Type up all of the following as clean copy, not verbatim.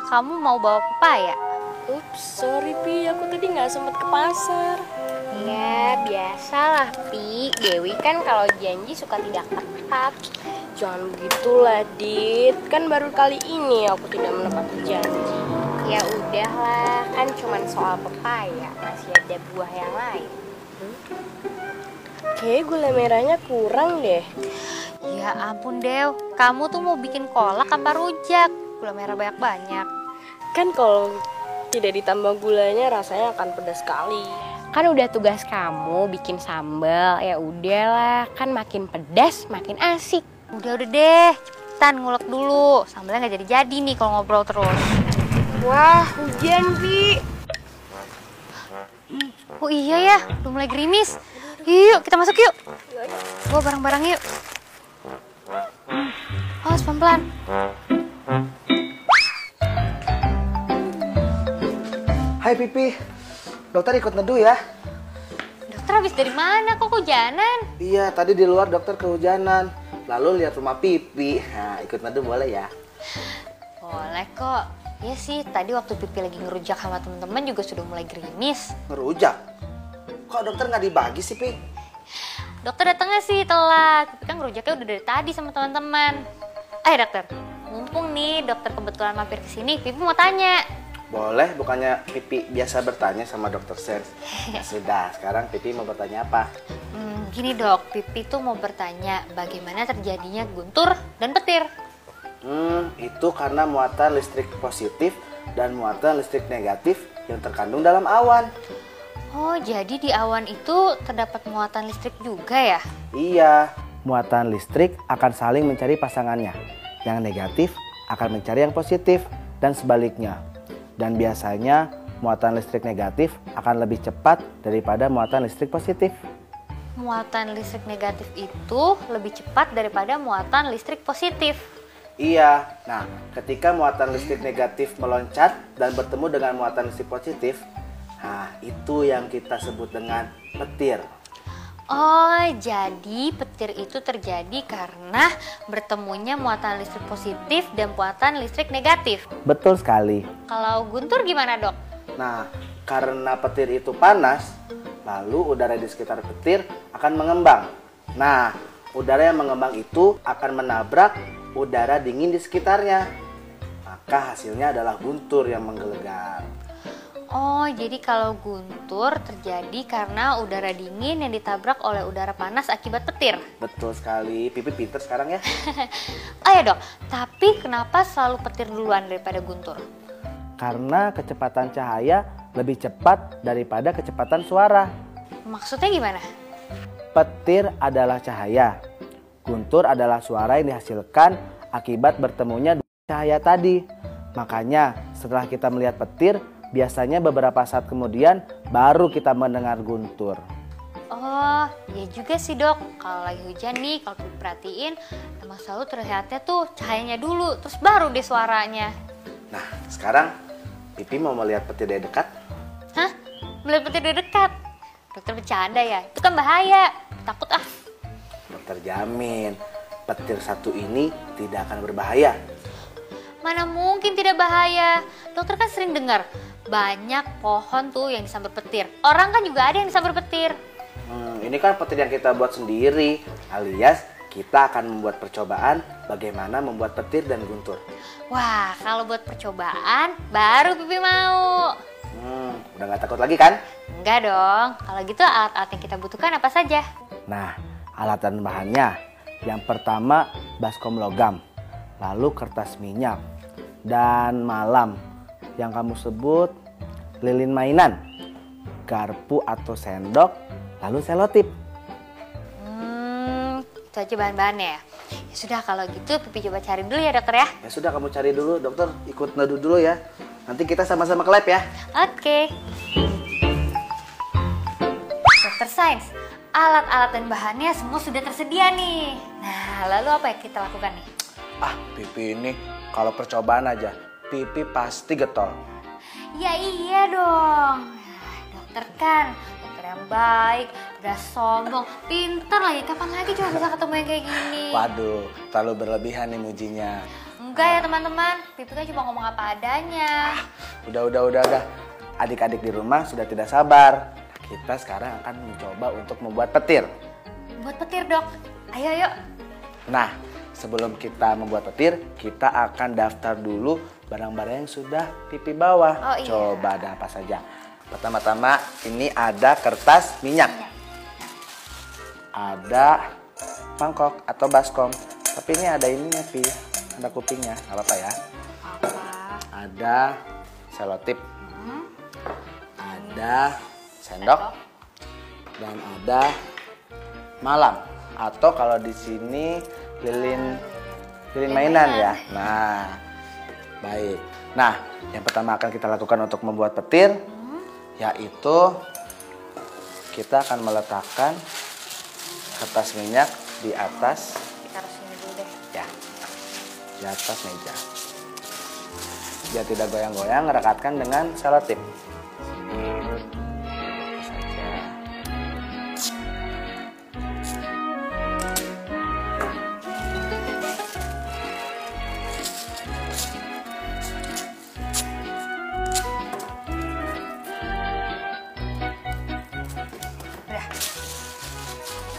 kamu mau bawa pepaya? Ups, sorry Pi, aku tadi nggak sempat ke pasar. Ya, biasalah, Pi. Dewi kan kalau janji suka tidak tepat. Jangan begitulah, Dit. Kan baru kali ini aku tidak menepati janji. Ya udahlah, kan cuman soal pepaya, masih ada buah yang lain. Kayaknya gula merahnya kurang deh. Ya ampun, Dew. Kamu tuh mau bikin kolak apa rujak? Gula merah banyak-banyak. Kan kalau tidak ditambah gulanya rasanya akan pedas sekali. Kan udah tugas kamu bikin sambal, ya udahlah, kan makin pedas makin asik. Udah deh, cepetan ngulek dulu. Sambalnya nggak jadi-jadi nih kalau ngobrol terus. Wah, hujan Pi. Oh iya ya, udah mulai gerimis. Yuk, kita masuk yuk. Bawa barang-barang yuk. Awas pelan-pelan. Hai Pipi, dokter ikut neduh ya? Dokter habis dari mana? Kok hujanan? Iya, tadi di luar dokter kehujanan. Lalu lihat rumah Pipi. Nah, ikut neduh boleh ya? Boleh kok. Iya sih, tadi waktu Pipi lagi ngerujak sama temen-temen juga sudah mulai gerimis. Ngerujak? Kok dokter nggak dibagi sih, Pi? Dokter datangnya sih telat. Pipi kan ngerujaknya udah dari tadi sama teman-teman. Dokter, mumpung nih dokter kebetulan mampir ke sini, Pipi mau tanya. Boleh, bukannya Pipi biasa bertanya sama dokter Sens? Ya sudah, sekarang Pipi mau bertanya apa? Gini dok, Pipi tuh mau bertanya bagaimana terjadinya guntur dan petir. Itu karena muatan listrik positif dan muatan listrik negatif yang terkandung dalam awan. Oh, jadi di awan itu terdapat muatan listrik juga ya? Iya, muatan listrik akan saling mencari pasangannya. Yang negatif akan mencari yang positif dan sebaliknya. Dan biasanya muatan listrik negatif akan lebih cepat daripada muatan listrik positif. Muatan listrik negatif itu lebih cepat daripada muatan listrik positif. Iya, nah ketika muatan listrik negatif meloncat dan bertemu dengan muatan listrik positif, nah itu yang kita sebut dengan petir. Oh, jadi petir itu terjadi karena bertemunya muatan listrik positif dan muatan listrik negatif. Betul sekali. Kalau guntur gimana dok? Nah, karena petir itu panas, lalu udara di sekitar petir akan mengembang. Nah, udara yang mengembang itu akan menabrak udara dingin di sekitarnya. Maka hasilnya adalah guntur yang menggelegar. Oh, jadi kalau guntur terjadi karena udara dingin yang ditabrak oleh udara panas akibat petir. Betul sekali. Pipi pinter sekarang ya. Oh ya dok, tapi kenapa selalu petir duluan daripada guntur? Karena kecepatan cahaya lebih cepat daripada kecepatan suara. Maksudnya gimana? Petir adalah cahaya. Guntur adalah suara yang dihasilkan akibat bertemunya cahaya tadi. Makanya setelah kita melihat petir, biasanya beberapa saat kemudian baru kita mendengar guntur. Oh, ya juga sih dok. Kalau lagi hujan nih, kalau diperhatiin, emang selalu terlihatnya tuh cahayanya dulu, terus baru deh suaranya. Nah, sekarang Pipi mau melihat petir dari dekat? Hah? Melihat petir dari dekat? Dokter bercanda ya? Itu kan bahaya. Takut ah. Dokter jamin, petir satu ini tidak akan berbahaya. Mana mungkin tidak bahaya. Dokter kan sering dengar banyak pohon tuh yang disambar petir. Orang kan juga ada yang disambar petir. Ini kan petir yang kita buat sendiri, alias kita akan membuat percobaan bagaimana membuat petir dan guntur. Wah, kalau buat percobaan baru Pipi mau. Udah gak takut lagi kan? Enggak dong. Kalau gitu alat-alat yang kita butuhkan apa saja? Nah, alat dan bahannya. Yang pertama baskom logam, lalu kertas minyak, dan malam yang kamu sebut lilin mainan, garpu atau sendok, lalu selotip. Itu aja bahan-bahannya ya. Ya sudah kalau gitu Pipi coba cari dulu ya dokter ya. Ya sudah, kamu cari dulu, dokter ikut neduh dulu ya. Nanti kita sama-sama ke lab ya. Oke. Dokter Sains, alat-alat dan bahannya semua sudah tersedia nih. Nah, lalu apa yang kita lakukan nih? Pipi ini kalau percobaan aja, Pipi pasti getol. Ya iya dong. Dokter kan, dokter yang baik, udah sombong, pintar lagi. Kapan lagi coba bisa ketemu yang kayak gini? Waduh, terlalu berlebihan nih mujinya. Enggak ya teman-teman, Pipi kan cuma ngomong apa adanya. Udah. Adik-adik di rumah sudah tidak sabar. Kita sekarang akan mencoba untuk membuat petir. Buat petir dok, ayo. Nah, sebelum kita membuat petir, kita akan daftar dulu barang-barang yang sudah Pipi bawa. Oh, iya. Coba ada apa saja. Pertama-tama ini ada kertas minyak. Ada mangkok atau baskom. Tapi ini ada ininya, Pi. Ada kupingnya, nggak apa-apa ya. Apa? Ada selotip. Ada sendok. Dan ada malam. Atau kalau di sini lilin mainan ya. Nah, baik. Nah, yang pertama akan kita lakukan untuk membuat petir, yaitu kita akan meletakkan kertas minyak di atas. Kita taruh sini dulu deh. Ya, di atas meja. Biar tidak goyang-goyang, rekatkan dengan selotip. Saja.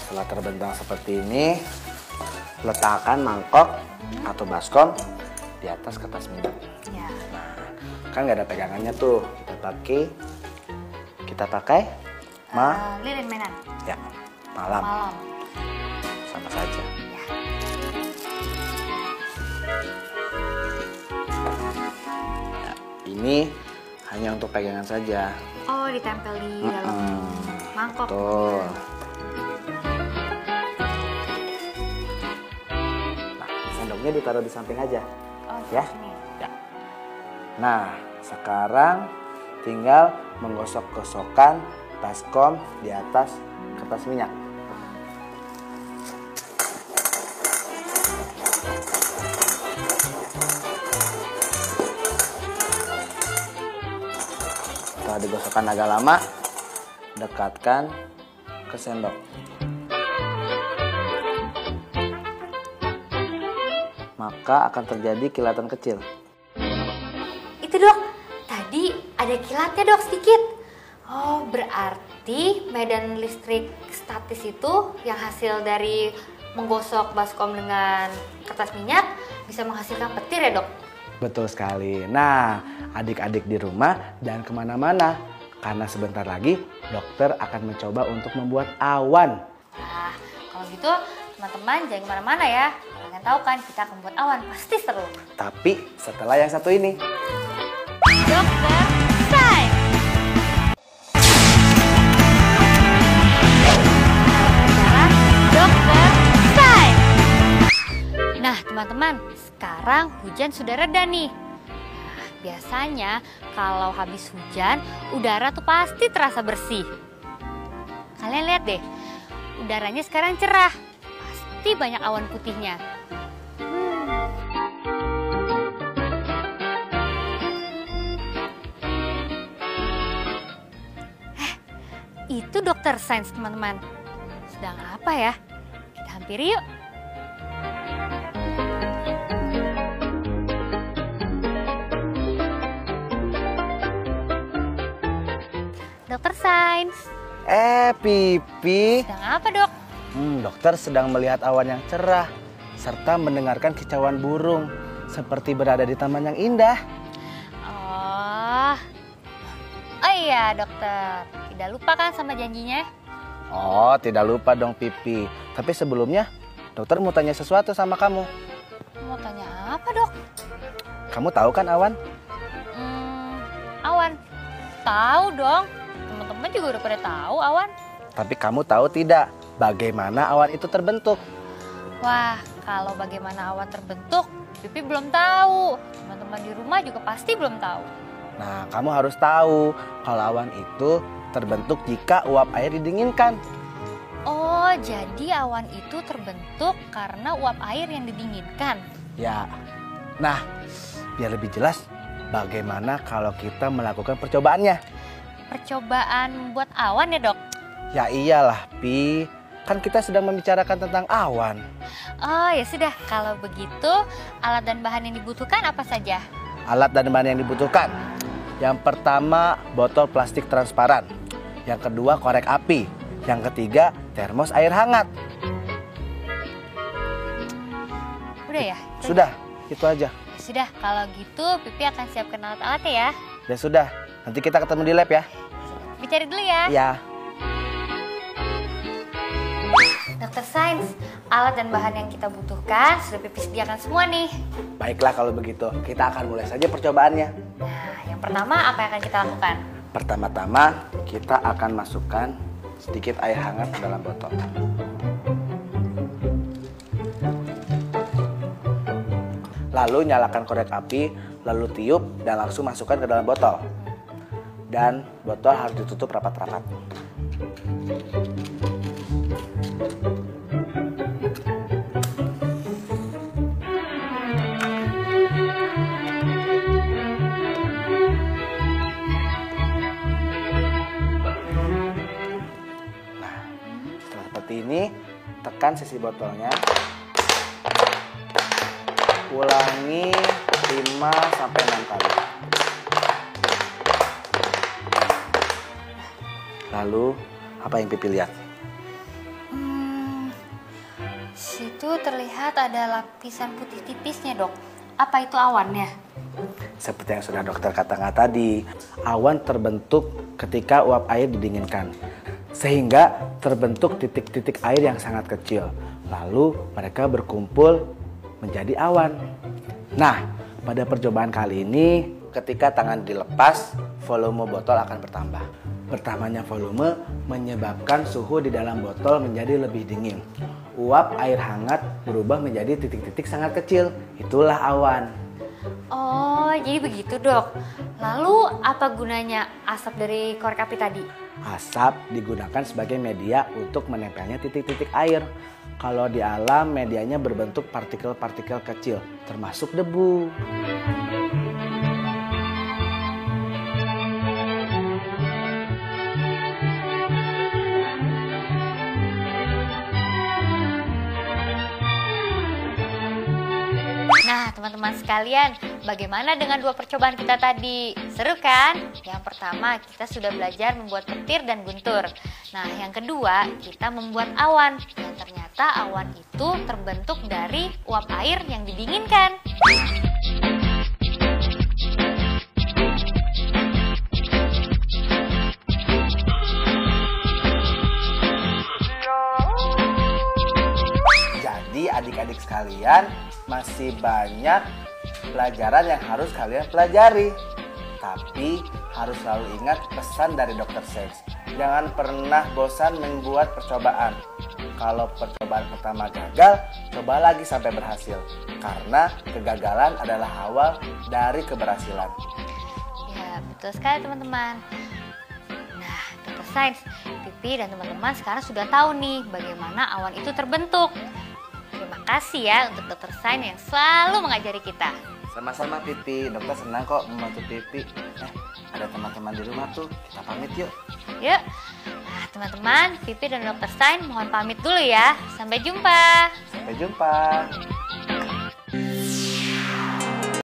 Setelah terbentang seperti ini, letakkan mangkok atau baskom di atas kertas minyak. Ya. Kan nggak ada pegangannya tuh. Kita pakai Lilin mainan. ya, malam. Malam. Sama saja. Ya. Nah, ini hanya untuk pegangan saja. Oh, ditempel di dalam mangkok. Tuh. Nah, sendoknya ditaruh di samping aja. Oh, Ya. sini. Ya. Nah, sekarang tinggal menggosok-gosokkan baskom di atas kertas minyak. Setelah digosokkan agak lama, dekatkan ke sendok. Maka akan terjadi kilatan kecil. Itu dok, tadi ada kilatnya dok sedikit. Oh, berarti medan listrik statis itu yang hasil dari menggosok baskom dengan kertas minyak bisa menghasilkan petir ya dok? Betul sekali. Nah, adik-adik di rumah jangan kemana-mana. Karena sebentar lagi dokter akan mencoba untuk membuat awan. Nah, kalau gitu teman-teman jangan kemana-mana ya. Kalian tahu kan kita akan buat awan, pasti seru. Tapi setelah yang satu ini. Dokter Sains. Sekarang Dokter Sains. Nah teman-teman, sekarang hujan sudah reda nih. Nah, biasanya kalau habis hujan, udara tuh pasti terasa bersih. Kalian lihat deh, udaranya sekarang cerah. Pasti banyak awan putihnya. Itu dokter sains teman-teman. Sedang apa ya? Kita hampiri yuk. Dokter sains. Pipi. Sedang apa dok? Dokter sedang melihat awan yang cerah serta mendengarkan kicauan burung seperti berada di taman yang indah. Oh iya dokter. Tidak lupa kan sama janjinya? Oh, tidak lupa dong Pipi. Tapi sebelumnya dokter mau tanya sesuatu sama kamu. Mau tanya apa dok? Kamu tahu kan awan? Awan. Tahu dong. Teman-teman juga udah pada tahu awan. Tapi kamu tahu tidak bagaimana awan itu terbentuk? Wah, kalau bagaimana awan terbentuk, Pipi belum tahu. Teman-teman di rumah juga pasti belum tahu. Nah, kamu harus tahu kalau awan itu terbentuk jika uap air didinginkan. Oh, jadi awan itu terbentuk karena uap air yang didinginkan. Ya. Nah, biar lebih jelas, bagaimana kalau kita melakukan percobaannya? Percobaan membuat awan ya dok? Ya iyalah, Pi. Kan kita sedang membicarakan tentang awan. Oh ya sudah, kalau begitu alat dan bahan yang dibutuhkan apa saja? Alat dan bahan yang dibutuhkan. Yang pertama, botol plastik transparan. Yang kedua, korek api. Yang ketiga, termos air hangat. Udah ya? Sudah, itu aja. Sudah, kalau gitu Pipi akan siapkan alat-alatnya ya. Ya sudah, nanti kita ketemu di lab ya. Pipi cari dulu ya. Ya. Dokter Sains, alat dan bahan yang kita butuhkan sudah Pipi sediakan semua nih. Baiklah kalau begitu, kita akan mulai saja percobaannya. Nah, yang pertama apa yang akan kita lakukan? Pertama-tama, kita akan masukkan sedikit air hangat ke dalam botol. Lalu nyalakan korek api, lalu tiup dan langsung masukkan ke dalam botol. Dan botol harus ditutup rapat-rapat. Seperti ini, tekan sisi botolnya, ulangi 5-6 kali. Lalu, apa yang Pipi lihat? Situ terlihat ada lapisan putih tipisnya, Dok. Apa itu awannya? Seperti yang sudah dokter katakan tadi, awan terbentuk ketika uap air didinginkan. Sehingga terbentuk titik-titik air yang sangat kecil. Lalu mereka berkumpul menjadi awan. Nah, pada percobaan kali ini, ketika tangan dilepas, volume botol akan bertambah. Bertambahnya volume menyebabkan suhu di dalam botol menjadi lebih dingin. Uap air hangat berubah menjadi titik-titik sangat kecil. Itulah awan. Oh, jadi begitu, Dok. Lalu apa gunanya asap dari korek api tadi? Asap digunakan sebagai media untuk menempelnya titik-titik air. Kalau di alam, medianya berbentuk partikel-partikel kecil, termasuk debu. Nah, teman-teman sekalian, bagaimana dengan dua percobaan kita tadi? Seru kan? Yang pertama, kita sudah belajar membuat petir dan guntur. Nah, yang kedua, kita membuat awan. Yang ternyata awan itu terbentuk dari uap air yang didinginkan. Jadi adik-adik sekalian, masih banyak pelajaran yang harus kalian pelajari. Tapi harus selalu ingat pesan dari Dr. Sains. Jangan pernah bosan membuat percobaan. Kalau percobaan pertama gagal, coba lagi sampai berhasil. Karena kegagalan adalah awal dari keberhasilan. Ya, betul sekali teman-teman. Nah, Dr. Sains, Pipi dan teman-teman sekarang sudah tahu nih bagaimana awan itu terbentuk. Terima kasih ya untuk Dr. Sains yang selalu mengajari kita. Sama-sama Pipi, dokter senang kok membantu Pipi. Ada teman-teman di rumah tuh, kita pamit yuk. Yuk, nah teman-teman, Pipi dan Dr. Sains mohon pamit dulu ya. Sampai jumpa. Sampai jumpa.